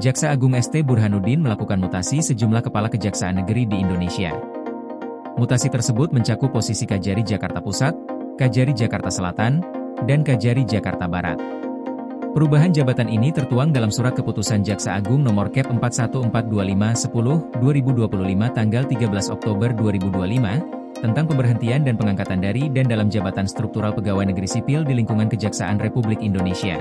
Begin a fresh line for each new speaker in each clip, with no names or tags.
Jaksa Agung ST Burhanuddin melakukan mutasi sejumlah kepala kejaksaan negeri di Indonesia. Mutasi tersebut mencakup posisi Kajari Jakarta Pusat, Kajari Jakarta Selatan, dan Kajari Jakarta Barat. Perubahan jabatan ini tertuang dalam Surat Keputusan Jaksa Agung Nomor Kep 414251/2025 tanggal 13 Oktober 2025, tentang pemberhentian dan pengangkatan dari dan dalam jabatan struktural pegawai negeri sipil di lingkungan Kejaksaan Republik Indonesia.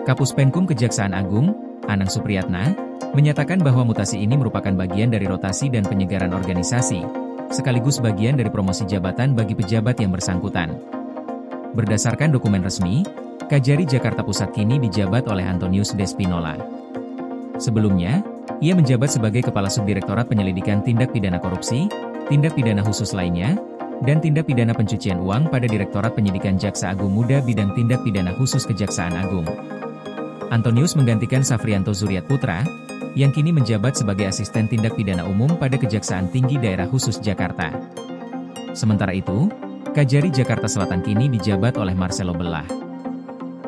Kapus Penkum Kejaksaan Agung, Anang Supriyatna, menyatakan bahwa mutasi ini merupakan bagian dari rotasi dan penyegaran organisasi, sekaligus bagian dari promosi jabatan bagi pejabat yang bersangkutan. Berdasarkan dokumen resmi, Kajari Jakarta Pusat kini dijabat oleh Antonius Despinola. Sebelumnya, ia menjabat sebagai Kepala Subdirektorat Penyelidikan Tindak Pidana Korupsi, Tindak Pidana Khusus lainnya, dan Tindak Pidana Pencucian Uang pada Direktorat Penyidikan Jaksa Agung Muda Bidang Tindak Pidana Khusus Kejaksaan Agung. Antonius menggantikan Safrianto Zuriat Putra, yang kini menjabat sebagai Asisten Tindak Pidana Umum pada Kejaksaan Tinggi Daerah Khusus Jakarta. Sementara itu, Kajari Jakarta Selatan kini dijabat oleh Marcelo Bellah.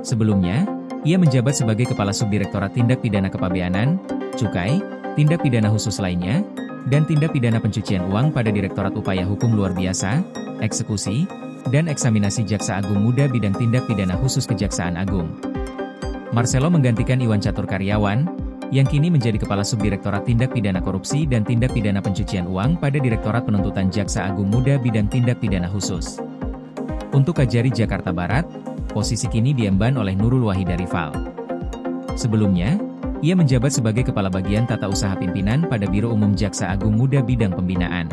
Sebelumnya, ia menjabat sebagai Kepala Subdirektorat Tindak Pidana Kepabeanan, Cukai, Tindak Pidana Khusus lainnya, dan Tindak Pidana Pencucian Uang pada Direktorat Upaya Hukum Luar Biasa, Eksekusi, dan Eksaminasi Jaksa Agung Muda Bidang Tindak Pidana Khusus Kejaksaan Agung. Marcelo menggantikan Iwan Catur Karyawan, yang kini menjadi Kepala Subdirektorat Tindak Pidana Korupsi dan Tindak Pidana Pencucian Uang pada Direktorat Penuntutan Jaksa Agung Muda Bidang Tindak Pidana Khusus. Untuk Kajari Jakarta Barat, posisi kini diemban oleh Nurul Wahida Rival. Sebelumnya, ia menjabat sebagai Kepala Bagian Tata Usaha Pimpinan pada Biro Umum Jaksa Agung Muda Bidang Pembinaan.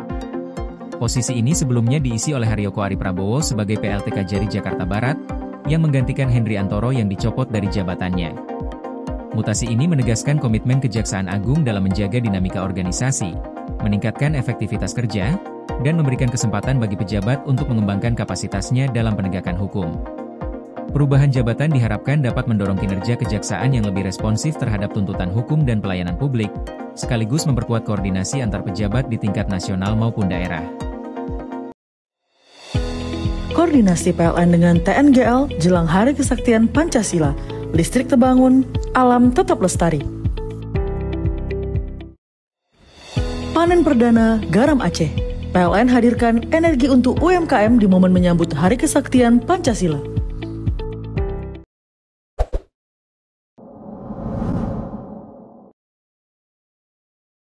Posisi ini sebelumnya diisi oleh Haryoko Ariprabowo sebagai PLT Kajari Jakarta Barat, yang menggantikan Henry Antoro yang dicopot dari jabatannya. Mutasi ini menegaskan komitmen Kejaksaan Agung dalam menjaga dinamika organisasi, meningkatkan efektivitas kerja, dan memberikan kesempatan bagi pejabat untuk mengembangkan kapasitasnya dalam penegakan hukum. Perubahan jabatan diharapkan dapat mendorong kinerja kejaksaan yang lebih responsif terhadap tuntutan hukum dan pelayanan publik, sekaligus memperkuat koordinasi antar pejabat di tingkat nasional maupun daerah.
Koordinasi PLN dengan TNGL jelang Hari Kesaktian Pancasila, listrik terbangun, alam tetap lestari. Panen perdana garam Aceh. PLN hadirkan energi untuk UMKM di momen menyambut Hari Kesaktian Pancasila.